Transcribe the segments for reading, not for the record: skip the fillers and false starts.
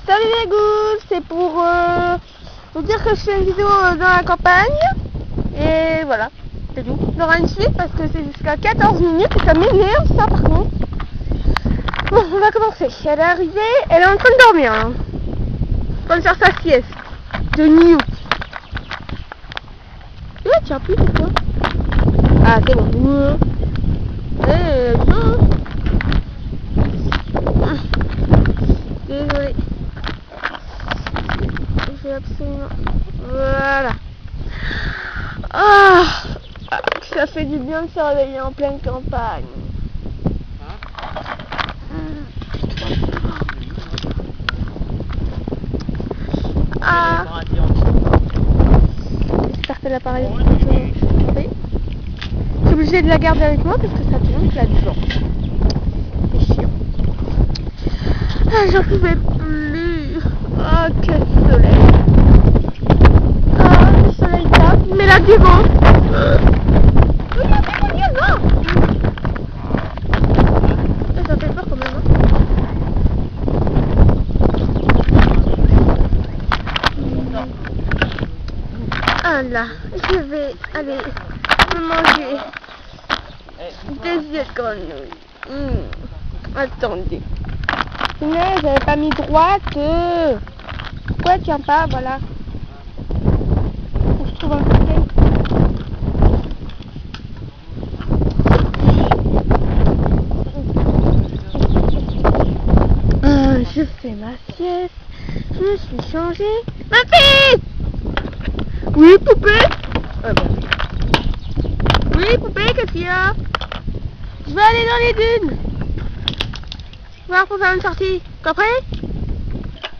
Salut les gousses, c'est pour vous dire que je fais une vidéo dans la campagne. Et voilà, c'est tout. Il y aura une suite parce que c'est jusqu'à 14 minutes et ça m'énerve ça par contre. Bon, on va commencer. Elle est arrivée, elle est en train de dormir. Hein. En train de faire sa sieste de nuit. Ouais, tiens plus pourquoi? Ah, c'est bon. Désolée. J'ai absolument... Voilà. Ah, ça fait du bien de se réveiller en pleine campagne. Ah. J'espère que l'appareil... Oui. Je suis obligée de la garder avec moi parce que ça tourne là-dedans. C'est chiant. Ah, j'en pouvais plus. Oh, quel soleil. Ah, le soleil tape, mais là du vent. Regardez combien de vent. Ça fait peur quand même. Ah là, je vais aller manger des yeux de grenouille. Attendez. Mais j'avais pas mis droite. Pourquoi elle tient pas? Voilà. On se trouve un côté. Je fais ma sieste. Je me suis changée. Ma fille! Oui, poupée? Bon. Oui, poupée, qu'est-ce qu'il y a? Je vais aller dans les dunes. Voir pour faire une sortie. Compris?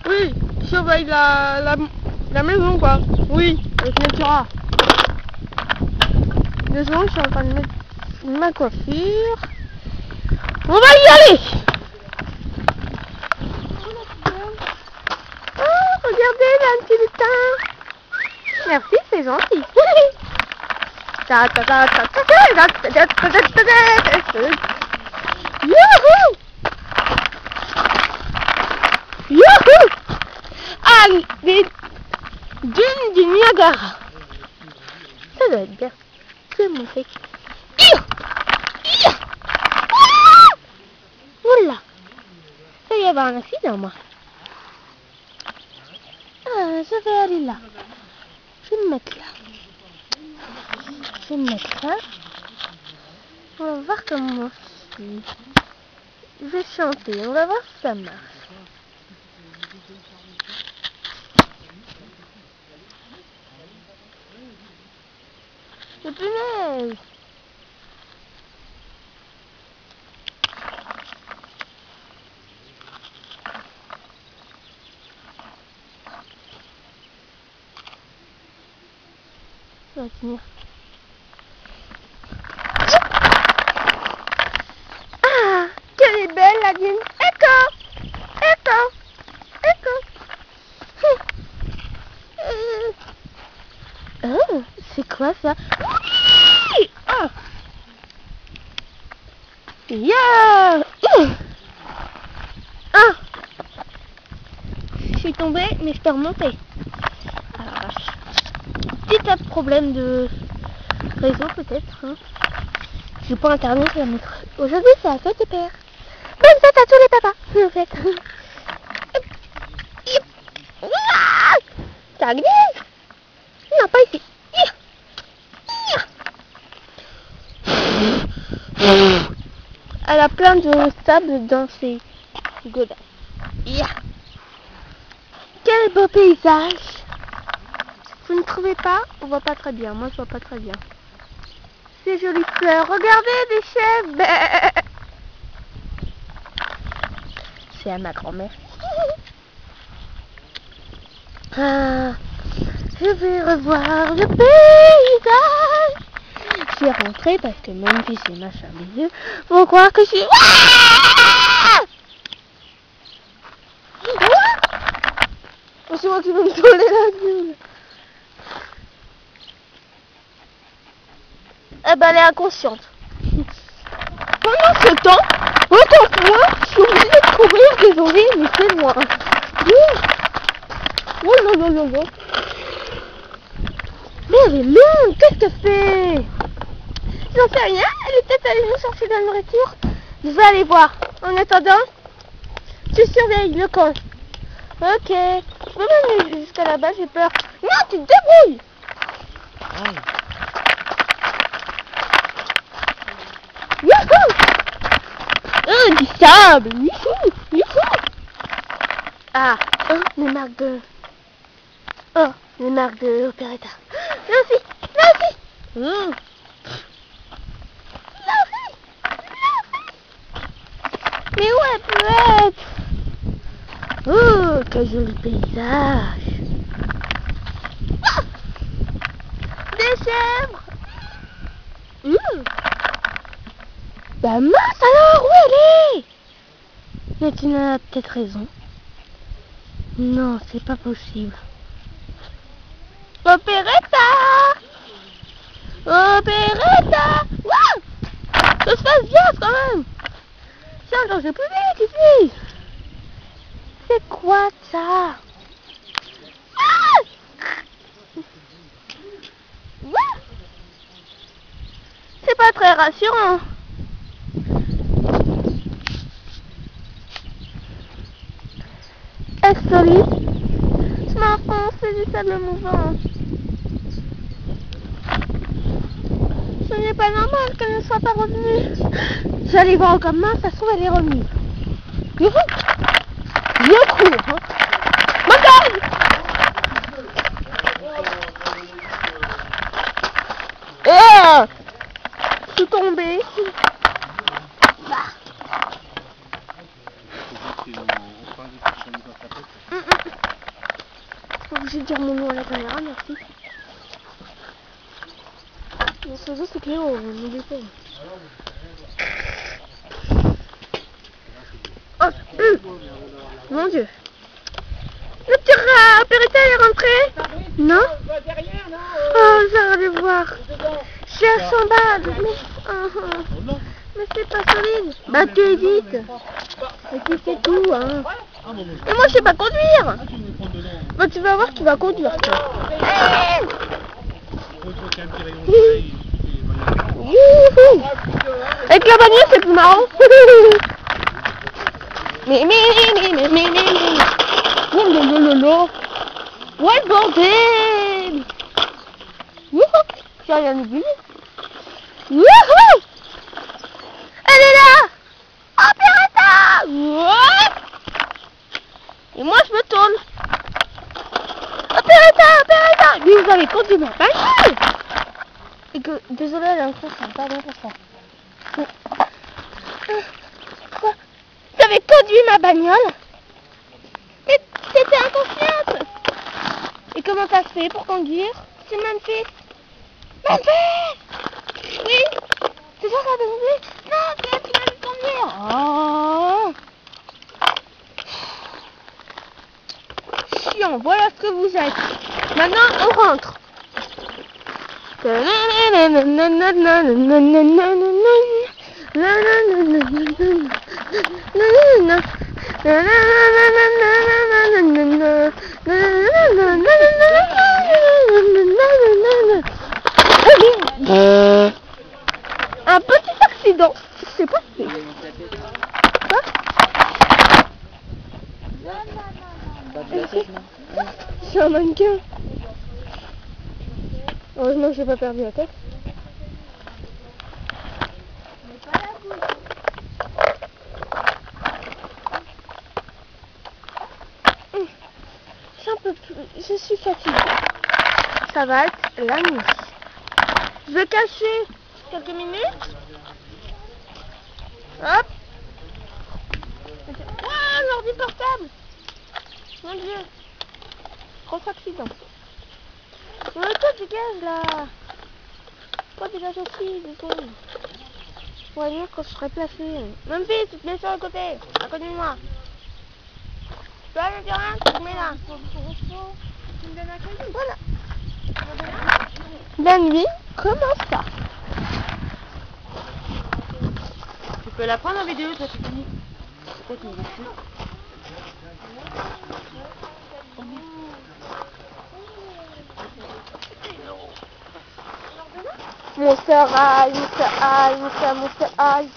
Oui, surveille la maison quoi. Oui, avec les turas. 2 secondes, je suis en train de mettre ma coiffure. On va y aller! Oh, regardez, là, un petit lutin. Merci, c'est gentil. Youhou! Youhou! Ah, des dunes du Niagara. Ça doit être bien. Je vais monter. Oula! Ça y avoir un accident, moi. Ah, je vais aller là. Je vais me mettre là. Je vais me mettre là. On va voir comment je vais chanter. On va voir si ça marche. Le punaise! Ça va tenir. Ah! Quelle est belle la dune! Echo! Echo! Echo! Oh! C'est quoi ça? Oui! Oh! Yeah! Ah! Je suis tombée, mais je peux remonter. Alors, petit problème de réseau peut-être. Hein. J'ai pas internet à mettre. Aujourd'hui, c'est la fête des pères. Bonne fête à tous les papas. En fait. Ça glisse? Non, pas ici. Elle a plein de sable dans ses godasses. Quel beau paysage! Vous ne trouvez pas? On voit pas très bien. Moi, je vois pas très bien. Ces jolies fleurs. Regardez des chèvres. C'est à ma grand-mère. Ah, je vais revoir le paysage. Je vais rentrer parce que même si c'est machin des yeux, vont croire que je suis... C'est moi qui vais me coller la gueule. Eh ben elle est inconsciente. Pendant ce temps, autant que moi, je suis obligée de courir, désolé, mais c'est loin. lolo. Mais elle est longue, qu'est-ce que tu fais? J'en sais rien, elle est peut-être allée nous chercher de la nourriture. Je vais aller voir. En attendant, tu surveilles le camp. Ok. Je peux même aller jusqu'à là-bas, j'ai peur. Non, tu te débrouilles. Youhou! Oh, du sable. Youhou! Youhou! Ah, les marques de... Oh, les marques de Opéretta. Là aussi, là aussi. Là aussi, là aussi. Mais où elle peut être? Oh, quel joli paysage. Ah, des chèvres. Bah mince alors, où elle est? Mais tu n'as peut-être raison. Non, c'est pas possible. Opéretta! Opéretta! Waouh! Ça se passe bien quand même! Tiens, j'en sais plus vite ici! C'est quoi ça? Ah! Ouais! C'est pas très rassurant. Est-ce solide? Je m'enfonce, c'est du sable mouvant. Ce n'est pas normal qu'elle ne soit pas revenue. J'allais voir comme main, ça se trouve elle est revenue. Youhou! Je cours, hein. Madame! Je suis tombée. Faut que je dise mon nom à la caméra, merci. Dans ce jeu, c'est Cléo, n'oublie pas. Oh, mon Dieu. Le petit rat, Opéretta est rentré? Non? Oh, j'aurais dû voir. Je suis à 100 balles. Mais c'est pas solide. Bah, tu hésites. Et puis c'est tout, hein. Et moi, je sais pas conduire. Bah, tu vas voir, tu vas conduire, toi. Youhou! Avec la bagnole, c'est plus marrant. Mais. Ouais, bordel! Youhou! J'ai rien oublié. Youhou! Elle est là! Opéretta! Ouais! Et moi, je me tourne. Opéretta! Mais vous avez conduit ma bagnole! Et que, désolé, elle est inconsciente, pardon pour ça. Quoi? Vous avez conduit ma bagnole? Mais t'étais inconsciente! Et comment ça se fait pour conduire? C'est Memphis! Memphis! Oui? C'est ça ça conduit? Non, c'est elle qui m'a vu conduire! Oh! Chiant, voilà ce que vous êtes. Maintenant, on rentre. Un petit accident, c'est passé. Quoi? C'est un mannequin. Heureusement que j'ai pas perdu la tête. Je suis fatiguée. Ça va être la nuit. Je vais cacher quelques minutes. Hop. Ah, l'ordi portable. Mon Dieu. Gros accident. Mais toi dégage là. Toi dégage aussi, du coup. Je pourrais venir quand je serai placé. Memphis, tu te mets sur le côté. À côté de moi. Tu vois le terrain, tu te mets là. Voilà. La nuit commence ça. Tu peux la prendre en vidéo, toi, c'est fini. Peut-être, mais Monster High, Monster High, Monster High.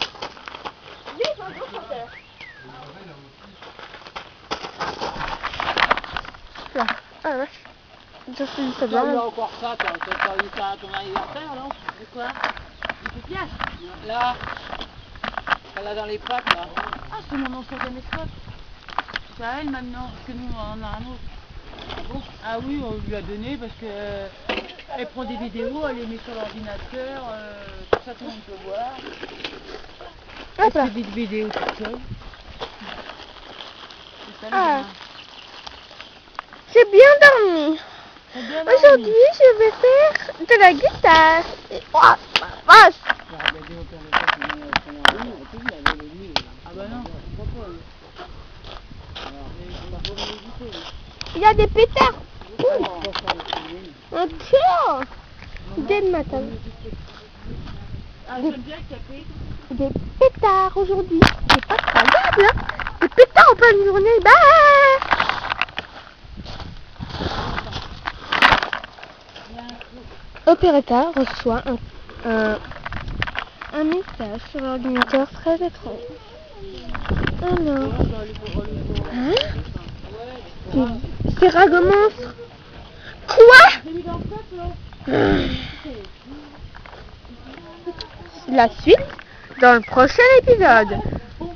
Là. Ah la vache. Je suis ça Il y bien. a encore ça, t'as pas eu ça à ton anniversaire, non? De quoi? Du coquillage? Là, elle a dans les pattes, là. Ah, c'est mon ancien caméscope. C'est à elle maintenant, parce que nous on a un autre. Bon. Ah oui, on lui a donné parce que elle prend des vidéos, elle les met sur l'ordinateur, tout ça tout le monde peut voir. Elle Hop là. fait des vidéos toute seule. C'est ça, Ah. le J'ai bien dormi. T'as bien Aujourd'hui, dormi. je vais faire de la guitare. Et oh, ma vache. Ah bah non. Il y a des pétards. Encore. Dès le matin. Ah, j'aime bien le café. Des pétards aujourd'hui. C'est pas croyable, hein. Des pétards en pleine journée. Bah. Opérateur reçoit un message sur l'ordinateur très étrange. Alors, hein? C'est Ragomonstre. Quoi? La suite dans le prochain épisode. Oh,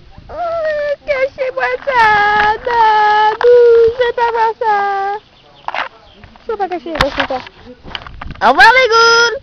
cachez-moi ça. Non, je vais pas voir ça. Je peux pas cacher, reste pas. Au revoir les ghouls.